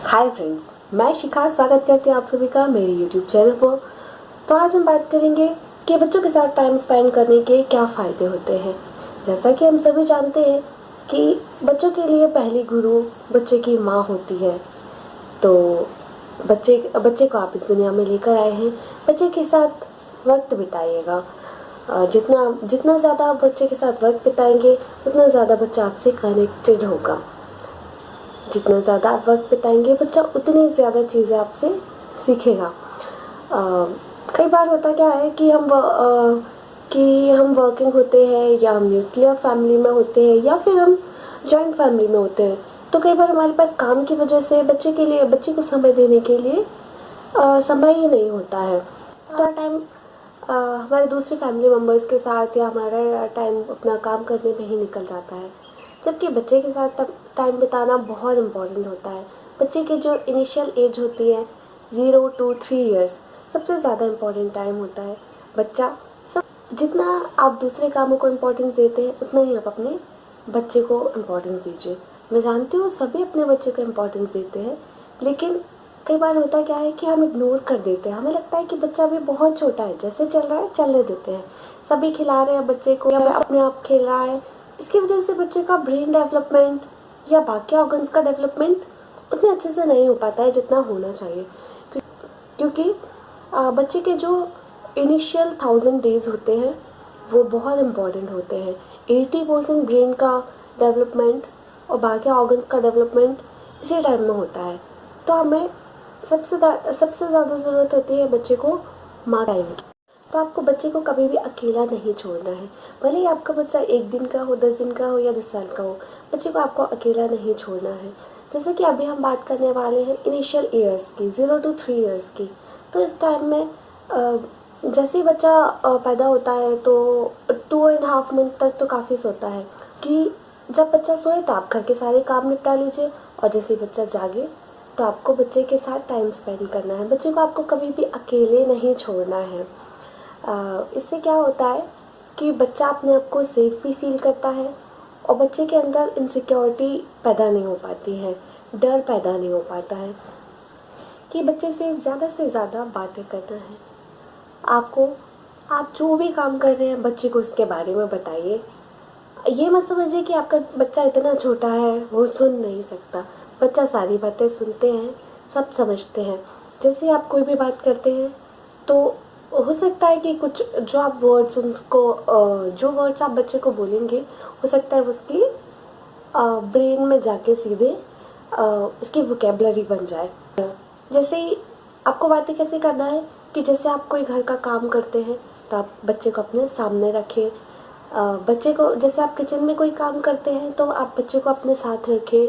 Hi friends, मैं शिखा स्वागत करती हूँ आप सभी का मेरे यूट्यूब चैनल पर। तो आज हम बात करेंगे कि बच्चों के साथ टाइम स्पेंड करने के क्या फ़ायदे होते हैं। जैसा कि हम सभी जानते हैं कि बच्चों के लिए पहली गुरु बच्चे की माँ होती है। तो बच्चे को आप इस दुनिया में लेकर आए हैं, बच्चे के साथ वक्त बिताइएगा। जितना जितना ज़्यादा आप बच्चे के साथ वक्त बिताएंगे उतना ज़्यादा बच्चा आपसे कनेक्टेड होगा। जितना ज़्यादा आप वक्त बिताएंगे बच्चा उतनी ज़्यादा चीज़ें आपसे सीखेगा। कई बार होता क्या है कि हम वर्किंग होते हैं, या हम न्यूक्लियर फैमिली में होते हैं, या फिर हम जॉइंट फैमिली में होते हैं। तो कई बार हमारे पास काम की वजह से बच्चे को समय देने के लिए समय ही नहीं होता है। तो टाइम हमारे दूसरे फैमिली मेम्बर्स के साथ या हमारा टाइम अपना काम करने में ही निकल जाता है, जबकि बच्चे के साथ टाइम बिताना बहुत इम्पोर्टेंट होता है। बच्चे की जो इनिशियल एज होती है 0 to 3 ईयर्स सबसे ज़्यादा इम्पोर्टेंट टाइम होता है। बच्चा सब जितना आप दूसरे कामों को इम्पोर्टेंस देते हैं उतना ही आप अपने बच्चे को इम्पोर्टेंस दीजिए। मैं जानती हूँ सभी अपने बच्चे को इम्पोर्टेंस देते हैं, लेकिन कई बार होता क्या है कि हम इग्नोर कर देते हैं। हमें लगता है कि बच्चा अभी बहुत छोटा है, जैसे चल रहा है चलने देते हैं, सभी खिला रहे हैं बच्चे को या बच्चा अपने आप खेल रहा है। इसकी वजह से बच्चे का ब्रेन डेवलपमेंट या बाकी ऑर्गन्स का डेवलपमेंट उतने अच्छे से नहीं हो पाता है जितना होना चाहिए, क्योंकि बच्चे के जो इनिशियल 1000 डेज होते हैं वो बहुत इम्पॉर्टेंट होते हैं। 80% ब्रेन का डेवलपमेंट और बाकी ऑर्गन्स का डेवलपमेंट इसी टाइम में होता है। तो हमें सबसे ज़्यादा ज़रूरत होती है बच्चे को माँ टाइम की। तो आपको बच्चे को कभी भी अकेला नहीं छोड़ना है। भले ही आपका बच्चा 1 दिन का हो, 10 दिन का हो या 10 साल का हो, बच्चे को आपको अकेला नहीं छोड़ना है। जैसे कि अभी हम बात करने वाले हैं इनिशियल ईयर्स की, 0 to 3 ईयर्स की। तो इस टाइम में जैसे ही बच्चा पैदा होता है तो 2.5 मंथ तक तो काफ़ी सोता है, कि जब बच्चा सोए तो आप घर के सारे काम निपटा लीजिए, और जैसे ही बच्चा जागे तो आपको बच्चे के साथ टाइम स्पेंड करना है। बच्चे को आपको कभी भी अकेले नहीं छोड़ना है। इससे क्या होता है कि बच्चा अपने आप को सेफ भी फील करता है, और बच्चे के अंदर इनसिक्योरिटी पैदा नहीं हो पाती है, डर पैदा नहीं हो पाता है कि बच्चे से ज़्यादा बातें करना है। आप जो भी काम कर रहे हैं बच्चे को उसके बारे में बताइए। ये मत समझिए कि आपका बच्चा इतना छोटा है वो सुन नहीं सकता। बच्चा सारी बातें सुनते हैं, सब समझते हैं। जैसे आप कोई भी बात करते हैं तो हो सकता है कि कुछ जो आप वर्ड्स उसको जो वर्ड्स आप बच्चे को बोलेंगे हो सकता है उसकी ब्रेन में जाके सीधे उसकी वोकेबलरी बन जाए। जैसे ही आपको बातें कैसे करना है कि जैसे आप कोई घर का काम करते हैं तो आप बच्चे को अपने सामने रखें। बच्चे को जैसे आप किचन में कोई काम करते हैं तो आप बच्चे को अपने साथ रखें,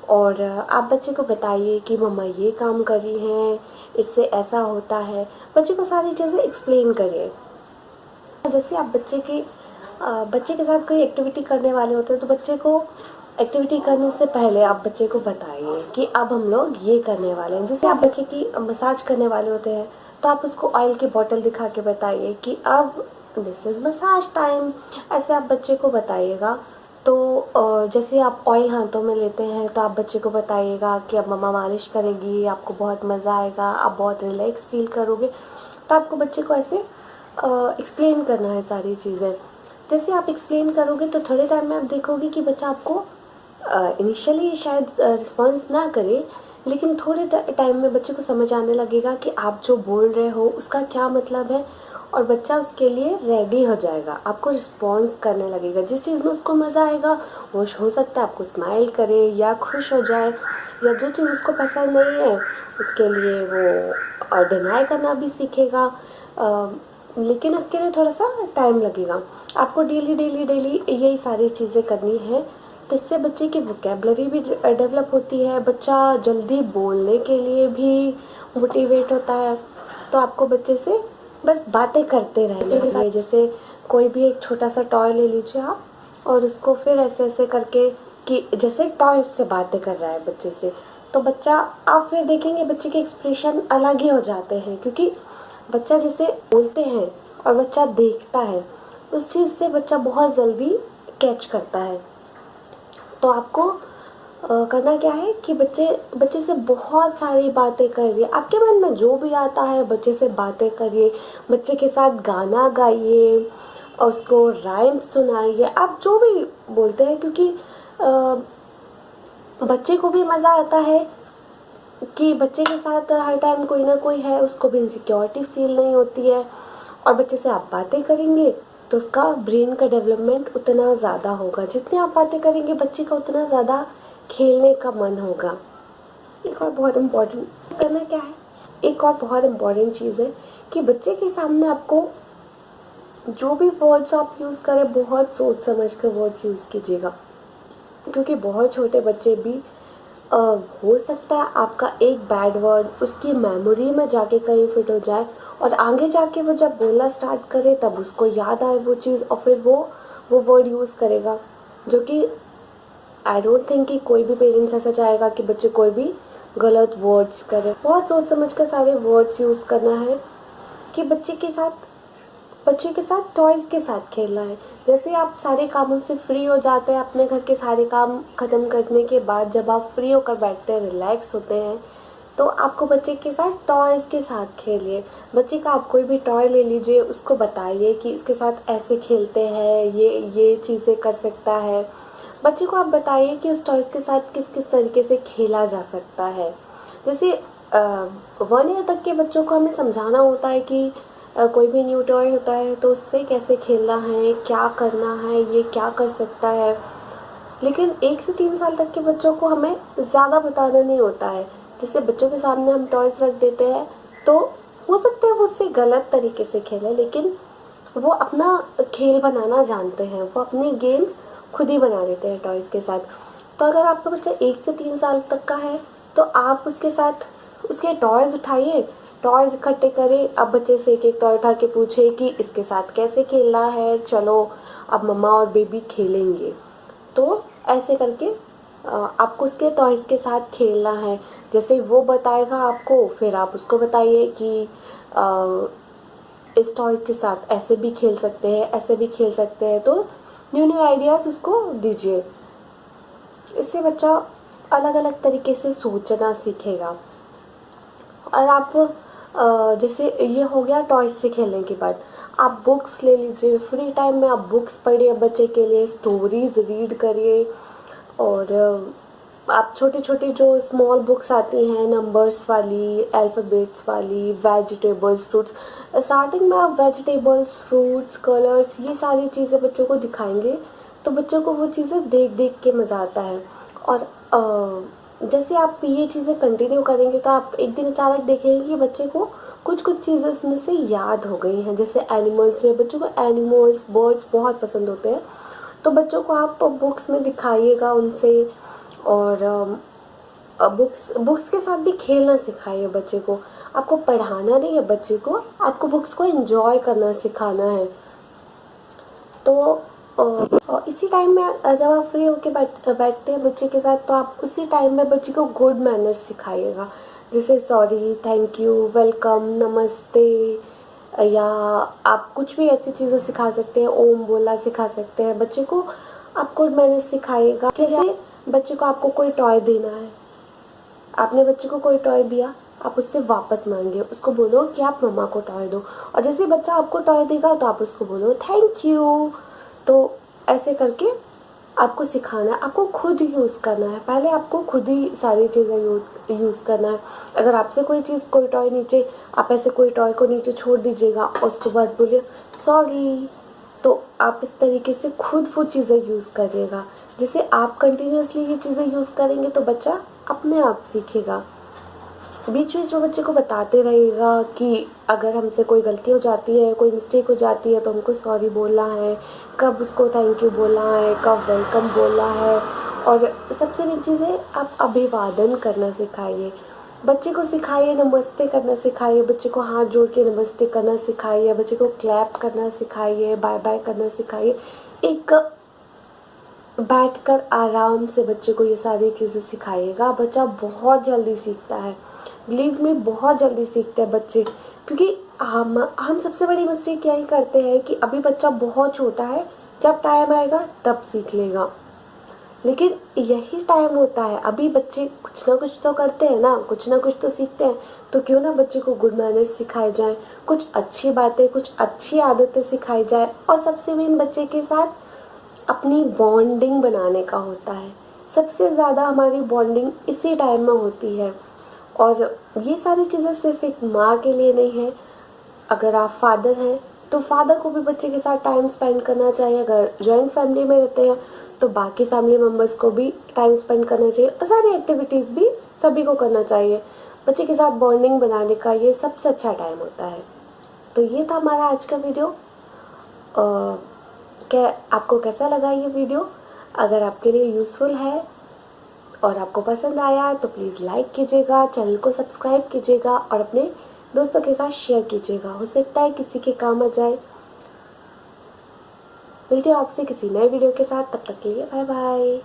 और आप बच्चे को बताइए कि मम्मा ये काम कर रही हैं, इससे ऐसा होता है। बच्चे को सारी चीज़ें एक्सप्लेन करिए। जैसे आप बच्चे के साथ कोई एक्टिविटी करने वाले होते हैं तो बच्चे को एक्टिविटी करने से पहले आप बच्चे को बताइए कि अब हम लोग ये करने वाले हैं। जैसे आप बच्चे की मसाज करने वाले होते हैं तो आप उसको ऑयल की बोतल दिखा के बताइए कि अब दिस इज़ मसाज टाइम। ऐसे आप बच्चे को बताइएगा। तो जैसे आप ऑयल हाथों में लेते हैं तो आप बच्चे को बताइएगा कि अब मम्मा मालिश करेगी, आपको बहुत मज़ा आएगा, आप बहुत रिलैक्स फील करोगे। तो आपको बच्चे को ऐसे एक्सप्लेन करना है सारी चीज़ें। जैसे आप एक्सप्लेन करोगे तो थोड़े टाइम में आप देखोगे कि बच्चा आपको इनिशियली शायद रिस्पॉन्स ना करे, लेकिन थोड़े टाइम में बच्चे को समझ आने लगेगा कि आप जो बोल रहे हो उसका क्या मतलब है, और बच्चा उसके लिए रेडी हो जाएगा, आपको रिस्पॉन्स करने लगेगा। जिस चीज़ में उसको मज़ा आएगा वो हो सकता है आपको स्माइल करे या खुश हो जाए, या जो चीज़ उसको पसंद नहीं है उसके लिए वो डिनाई करना भी सीखेगा। लेकिन उसके लिए थोड़ा सा टाइम लगेगा। आपको डेली यही सारी चीज़ें करनी है, तो इससे बच्चे की वोकेबलरी भी डेवलप होती है, बच्चा जल्दी बोलने के लिए भी मोटिवेट होता है। तो आपको बच्चे से बस बातें करते रहना है। जैसे कोई भी एक छोटा सा टॉय ले लीजिए आप, और उसको फिर ऐसे करके कि जैसे टॉय उससे बातें कर रहा है बच्चे से, तो बच्चा आप फिर देखेंगे बच्चे के एक्सप्रेशन अलग ही हो जाते हैं, क्योंकि बच्चा जैसे बोलते हैं और बच्चा देखता है उस चीज़ से बच्चा बहुत जल्दी कैच करता है। तो आपको करना क्या है कि बच्चे बच्चे से बहुत सारी बातें करिए, आपके मन में जो भी आता है बच्चे से बातें करिए, बच्चे के साथ गाना गाइए और उसको राइम सुनाइए, आप जो भी बोलते हैं, क्योंकि बच्चे को भी मज़ा आता है कि बच्चे के साथ हर टाइम कोई ना कोई है, उसको भी इनसिक्योरिटी फील नहीं होती है। और बच्चे से आप बातें करेंगे तो उसका ब्रेन का डेवलपमेंट उतना ज़्यादा होगा, जितनी आप बातें करेंगे बच्चे का उतना ज़्यादा खेलने का मन होगा। एक और बहुत इम्पोर्टेंट करना क्या है, एक और बहुत इम्पोर्टेंट चीज़ है कि बच्चे के सामने आपको जो भी वर्ड्स आप यूज़ करें बहुत सोच समझ कर वर्ड्स यूज़ कीजिएगा, क्योंकि बहुत छोटे बच्चे भी हो सकता है आपका एक बैड वर्ड उसकी मेमोरी में जाके कहीं फिट हो जाए और आगे जाके वो जब बोलना स्टार्ट करे तब उसको याद आए वो चीज़ और फिर वो वर्ड यूज़ करेगा, जो कि आई डोंट थिंक कि कोई भी पेरेंट्स ऐसा चाहेगा कि बच्चे कोई भी गलत वर्ड्स करे। बहुत सोच समझ कर सारे वर्ड्स यूज़ करना है कि बच्चे के साथ टॉयज़ के साथ खेलना है। जैसे आप सारे कामों से फ्री हो जाते हैं, अपने घर के सारे काम ख़त्म करने के बाद जब आप फ्री होकर बैठते हैं, रिलैक्स होते हैं, तो आपको बच्चे के साथ टॉयज़ के साथ खेलिए। बच्चे का आप कोई भी टॉय ले लीजिए, उसको बताइए कि इसके साथ ऐसे खेलते हैं, ये चीज़ें कर सकता है। बच्चे को आप बताइए कि उस टॉयज़ के साथ किस किस तरीके से खेला जा सकता है। जैसे 1 ईयर तक के बच्चों को हमें समझाना होता है कि कोई भी न्यू टॉय होता है तो उससे कैसे खेलना है, क्या करना है, ये क्या कर सकता है। लेकिन 1 से 3 साल तक के बच्चों को हमें ज़्यादा बताना नहीं होता है। जैसे बच्चों के सामने हम टॉयज़ रख देते हैं तो हो सकता है वो उससे गलत तरीके से खेलें, लेकिन वो अपना खेल बनाना जानते हैं, वो अपने गेम्स खुद ही बना लेते हैं टॉयज़ के साथ। तो अगर आपका बच्चा 1 से 3 साल तक का है तो आप उसके साथ उसके टॉयज़ उठाइए, टॉयज़ इकट्ठे करें। अब बच्चे से एक एक टॉय उठा के पूछे कि इसके साथ कैसे खेलना है, चलो अब मम्मा और बेबी खेलेंगे। तो ऐसे करके आपको उसके टॉयज़ के साथ खेलना है। जैसे वो बताएगा आपको, फिर आप उसको बताइए कि इस टॉयज़ के साथ ऐसे भी खेल सकते हैं, ऐसे भी खेल सकते हैं। तो न्यू न्यू आइडियाज़ उसको दीजिए। इससे बच्चा अलग अलग तरीके से सोचना सीखेगा। और आप जैसे ये हो गया टॉयज़ से खेलने के बाद, आप बुक्स ले लीजिए। फ्री टाइम में आप बुक्स पढ़िए, बच्चे के लिए स्टोरीज़ रीड करिए। और आप छोटी छोटी जो स्मॉल बुक्स आती हैं नंबर्स वाली, अल्फ़ाबेट्स वाली, वेजिटेबल्स, फ्रूट्स, स्टार्टिंग में आप वेजिटेबल्स, फ्रूट्स, कलर्स, ये सारी चीज़ें बच्चों को दिखाएंगे तो बच्चों को वो चीज़ें देख देख के मज़ा आता है। और जैसे आप ये चीज़ें कंटिन्यू करेंगे तो आप एक दिन अचानक देखेंगे कि बच्चे को कुछ कुछ चीज़ें इसमें से याद हो गई हैं। जैसे एनिमल्स में बच्चों को एनिमल्स, बर्ड्स बहुत पसंद होते हैं, तो बच्चों को आप बुक्स में दिखाइएगा उनसे। और बुक्स के साथ भी खेलना सिखाइए बच्चे को। आपको पढ़ाना नहीं है बच्चे को, आपको बुक्स को एंजॉय करना सिखाना है। तो इसी टाइम में जब आप फ्री होके बैठते हैं बच्चे के साथ, तो आप उसी टाइम में बच्चे को गुड मैनर्स सिखाइएगा। जैसे सॉरी, थैंक यू, वेलकम, नमस्ते, या आप कुछ भी ऐसी चीज़ें सिखा सकते हैं, ओम बोलना सिखा सकते हैं बच्चे को। आप गुड मैनर्स सिखाइएगा। जैसे बच्चे को आपको कोई टॉय देना है, आपने बच्चे को कोई टॉय दिया, आप उससे वापस मांगिए, उसको बोलो कि आप मम्मा को टॉय दो। और जैसे बच्चा आपको टॉय देगा तो आप उसको बोलो थैंक यू। तो ऐसे करके आपको सिखाना है, आपको खुद यूज़ करना है। पहले आपको खुद ही सारी चीज़ें यूज़ करना है। अगर आपसे कोई टॉय नीचे, आप ऐसे कोई टॉय को नीचे छोड़ दीजिएगा और उसके बाद बोलिए सॉरी, तो आप इस तरीके से खुद वो चीज़ें यूज़ करिएगा। जैसे आप कंटिन्यूसली ये चीज़ें यूज़ करेंगे तो बच्चा अपने आप सीखेगा। बीच बीच में बच्चे को बताते रहिएगा कि अगर हमसे कोई गलती हो जाती है, कोई मिस्टेक हो जाती है तो हमको सॉरी बोलना है, कब उसको थैंक यू बोलना है, कब वेलकम बोलना है। और सबसे बड़ी चीज़ है, आप अभिवादन करना सिखाइए बच्चे को। सिखाइए नमस्ते करना सिखाइए बच्चे को, हाथ जोड़ के नमस्ते करना सिखाइए बच्चे को, क्लैप करना सिखाइए, बाय बाय करना सिखाइए। एक बैठकर आराम से बच्चे को ये सारी चीज़ें सिखाइएगा। बच्चा बहुत जल्दी सीखता है, बिलीव में बहुत जल्दी सीखते हैं बच्चे। क्योंकि हम सबसे बड़ी मिस्टेक यही करते हैं कि अभी बच्चा बहुत छोटा है, जब टाइम आएगा तब सीख लेगा। लेकिन यही टाइम होता है, अभी बच्चे कुछ ना कुछ तो करते हैं ना, कुछ ना कुछ तो सीखते हैं, तो क्यों ना बच्चे को गुड मैनर्स सिखाए जाए, कुछ अच्छी बातें, कुछ अच्छी आदतें सिखाई जाए। और सबसे मेन बच्चे के साथ अपनी बॉन्डिंग बनाने का होता है। सबसे ज़्यादा हमारी बॉन्डिंग इसी टाइम में होती है। और ये सारी चीज़ें सिर्फ एक माँ के लिए नहीं है, अगर आप फादर हैं तो फादर को भी बच्चे के साथ टाइम स्पेंड करना चाहिए। अगर जॉइंट फैमिली में रहते हैं तो बाकी फैमिली मेम्बर्स को भी टाइम स्पेंड करना चाहिए, और सारी एक्टिविटीज़ भी सभी को करना चाहिए। बच्चे के साथ बॉन्डिंग बनाने का ये सबसे अच्छा टाइम होता है। तो ये था हमारा आज का वीडियो। क्या आपको कैसा लगा ये वीडियो? अगर आपके लिए यूज़फुल है और आपको पसंद आया तो प्लीज़ लाइक कीजिएगा, चैनल को सब्सक्राइब कीजिएगा और अपने दोस्तों के साथ शेयर कीजिएगा। हो सकता है किसी के काम आ जाए। मिलती हूँ आपसे किसी नए वीडियो के साथ, तब तक के लिए बाय बाय।